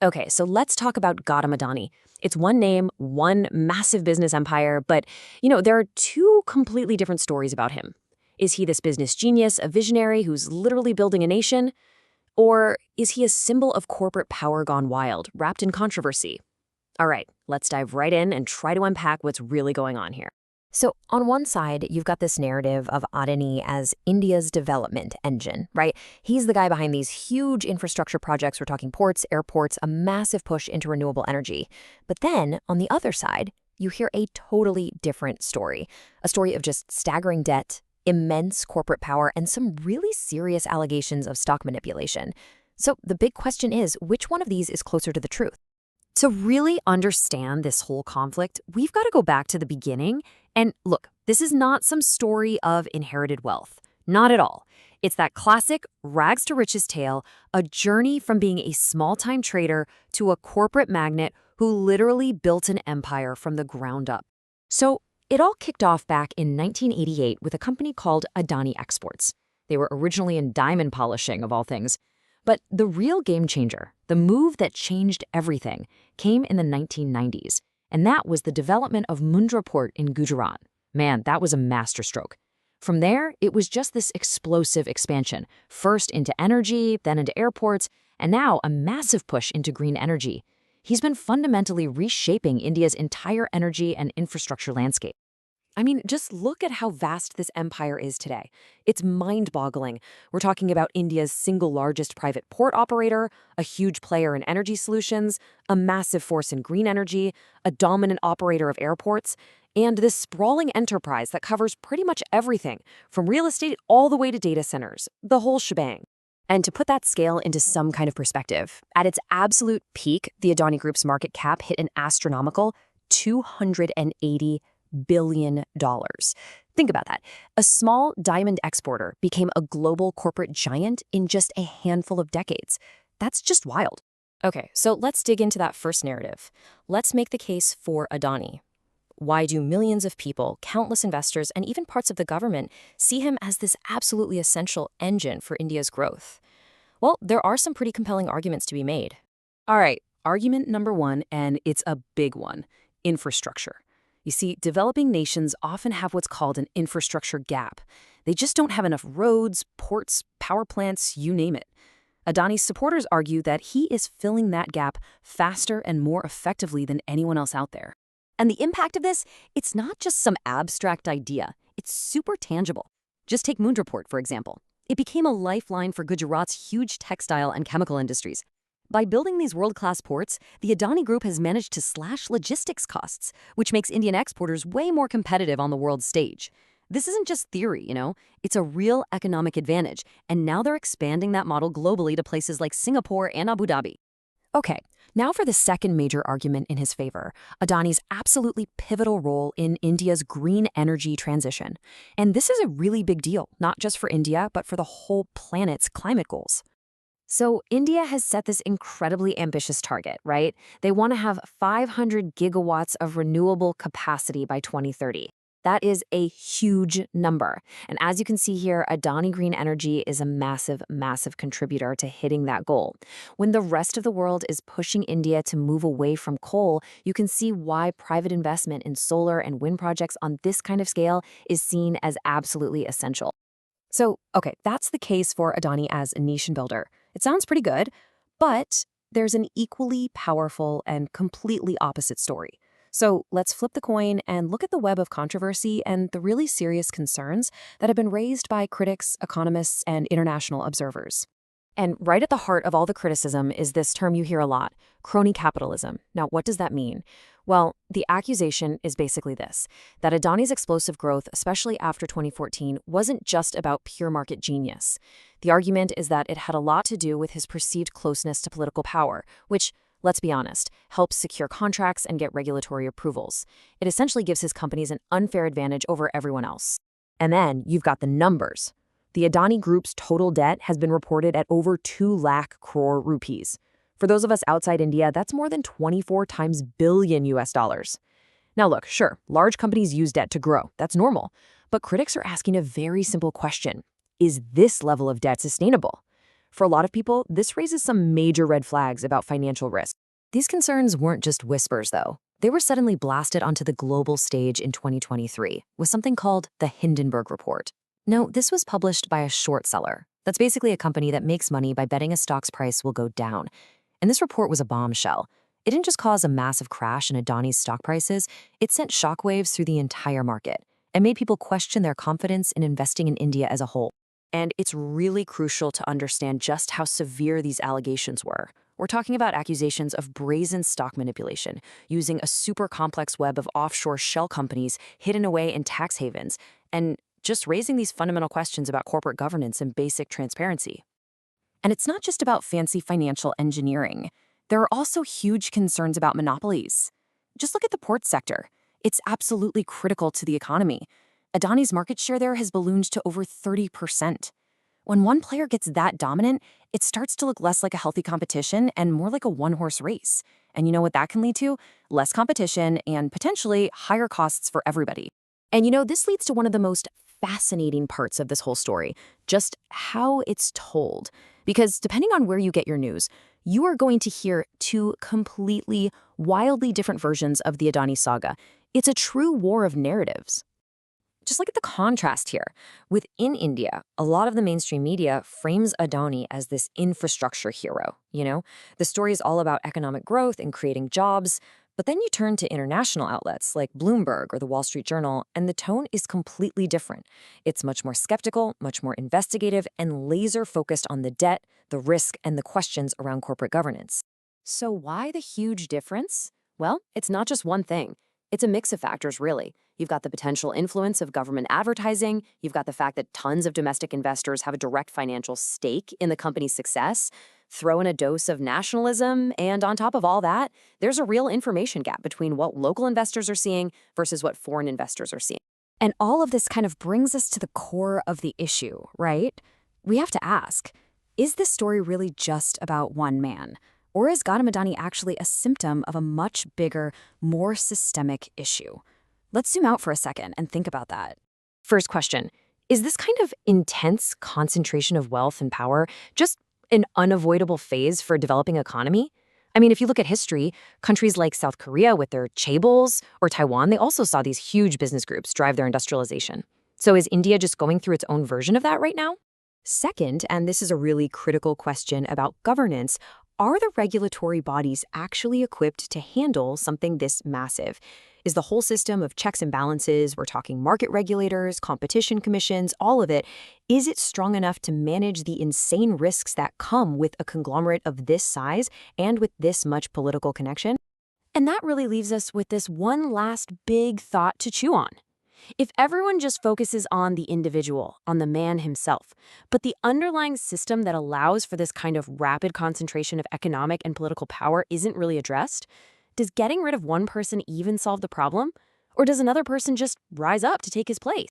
Okay, so let's talk about Gautam Adani. It's one name, one massive business empire, but, there are two completely different stories about him. Is he this business genius, a visionary who's literally building a nation? Or is he a symbol of corporate power gone wild, wrapped in controversy? All right, let's dive right in and try to unpack what's really going on here. So, on one side, you've got this narrative of Adani as India's development engine, right? He's the guy behind these huge infrastructure projects. We're talking ports, airports, a massive push into renewable energy. But then, on the other side, you hear a totally different story, a story of just staggering debt, immense corporate power, and some really serious allegations of stock manipulation. So, the big question is, which one of these is closer to the truth? To really understand this whole conflict, we've got to go back to the beginning. And look, this is not some story of inherited wealth. Not at all. It's that classic rags to riches tale, a journey from being a small-time trader to a corporate magnate who literally built an empire from the ground up. So it all kicked off back in 1988 with a company called Adani Exports. They were originally in diamond polishing, of all things. But the real game changer, the move that changed everything, came in the 1990s, and that was the development of Mundra Port in Gujarat. Man, that was a masterstroke. From there, it was just this explosive expansion, first into energy, then into airports, and now a massive push into green energy. He's been fundamentally reshaping India's entire energy and infrastructure landscape. I mean, just look at how vast this empire is today. It's mind-boggling. We're talking about India's single largest private port operator, a huge player in energy solutions, a massive force in green energy, a dominant operator of airports, and this sprawling enterprise that covers pretty much everything, from real estate all the way to data centers, the whole shebang. And to put that scale into some kind of perspective, at its absolute peak, the Adani Group's market cap hit an astronomical $280 billion. Think about that. A small diamond exporter became a global corporate giant in just a handful of decades. That's just wild. Okay, so let's dig into that first narrative. Let's make the case for Adani. Why do millions of people, countless investors, and even parts of the government see him as this absolutely essential engine for India's growth? Well, there are some pretty compelling arguments to be made. All right, argument number one, and it's a big one: infrastructure. You see, developing nations often have what's called an infrastructure gap. They just don't have enough roads, ports, power plants, you name it. Adani's supporters argue that he is filling that gap faster and more effectively than anyone else out there. And the impact of this, it's not just some abstract idea. It's super tangible. Just take Mundra Port, for example. It became a lifeline for Gujarat's huge textile and chemical industries. By building these world-class ports, the Adani Group has managed to slash logistics costs, which makes Indian exporters way more competitive on the world stage. This isn't just theory, It's a real economic advantage, and now they're expanding that model globally to places like Singapore and Abu Dhabi. Okay, now for the second major argument in his favor, Adani's absolutely pivotal role in India's green energy transition. And this is a really big deal, not just for India, but for the whole planet's climate goals. So India has set this incredibly ambitious target, right? They want to have 500 gigawatts of renewable capacity by 2030. That is a huge number. And as you can see here, Adani Green Energy is a massive, massive contributor to hitting that goal. When the rest of the world is pushing India to move away from coal, you can see why private investment in solar and wind projects on this kind of scale is seen as absolutely essential. So, okay, that's the case for Adani as a nation builder. It sounds pretty good, but there's an equally powerful and completely opposite story. So let's flip the coin and look at the web of controversy and the really serious concerns that have been raised by critics, economists, and international observers. And right at the heart of all the criticism is this term you hear a lot: crony capitalism. Now, what does that mean? Well, the accusation is basically this: that Adani's explosive growth, especially after 2014, wasn't just about pure market genius. The argument is that it had a lot to do with his perceived closeness to political power, which, let's be honest, helps secure contracts and get regulatory approvals. It essentially gives his companies an unfair advantage over everyone else. And then you've got the numbers. The Adani Group's total debt has been reported at over 2 lakh crore rupees. For those of us outside India, that's more than 24 times billion US dollars. Now look, sure, large companies use debt to grow. That's normal. But critics are asking a very simple question: is this level of debt sustainable? For a lot of people, this raises some major red flags about financial risk. These concerns weren't just whispers, though. They were suddenly blasted onto the global stage in 2023 with something called the Hindenburg Report. No, this was published by a short seller. That's basically a company that makes money by betting a stock's price will go down. And this report was a bombshell. It didn't just cause a massive crash in Adani's stock prices, it sent shockwaves through the entire market and made people question their confidence in investing in India as a whole. And it's really crucial to understand just how severe these allegations were. We're talking about accusations of brazen stock manipulation, using a super complex web of offshore shell companies hidden away in tax havens, and just raising these fundamental questions about corporate governance and basic transparency. And it's not just about fancy financial engineering. There are also huge concerns about monopolies. Just look at the port sector. It's absolutely critical to the economy. Adani's market share there has ballooned to over 30%. When one player gets that dominant, it starts to look less like a healthy competition and more like a one-horse race. And you know what that can lead to? Less competition and potentially higher costs for everybody. And this leads to one of the most fascinating parts of this whole story, just how it's told. Because depending on where you get your news, you are going to hear two completely, wildly different versions of the Adani saga. It's a true war of narratives. Just look at the contrast here. Within India, a lot of the mainstream media frames Adani as this infrastructure hero, The story is all about economic growth and creating jobs. But then you turn to international outlets like Bloomberg or the Wall Street Journal, and the tone is completely different. It's much more skeptical, much more investigative, and laser-focused on the debt, the risk, and the questions around corporate governance. So why the huge difference? Well, it's not just one thing. It's a mix of factors, really. You've got the potential influence of government advertising. You've got the fact that tons of domestic investors have a direct financial stake in the company's success. Throw in a dose of nationalism, and on top of all that, there's a real information gap between what local investors are seeing versus what foreign investors are seeing. And all of this kind of brings us to the core of the issue, right? We have to ask, is this story really just about one man? Or is Gautam Adani actually a symptom of a much bigger, more systemic issue? Let's zoom out for a second and think about that. First question, is this kind of intense concentration of wealth and power just an unavoidable phase for a developing economy? I mean, if you look at history, countries like South Korea with their chaebols or Taiwan, they also saw these huge business groups drive their industrialization. So is India just going through its own version of that right now? Second, and this is a really critical question about governance, are the regulatory bodies actually equipped to handle something this massive? Is the whole system of checks and balances, we're talking market regulators, competition commissions, all of it, is it strong enough to manage the insane risks that come with a conglomerate of this size and with this much political connection? And that really leaves us with this one last big thought to chew on. If everyone just focuses on the individual, on the man himself, but the underlying system that allows for this kind of rapid concentration of economic and political power isn't really addressed, does getting rid of one person even solve the problem? Or does another person just rise up to take his place?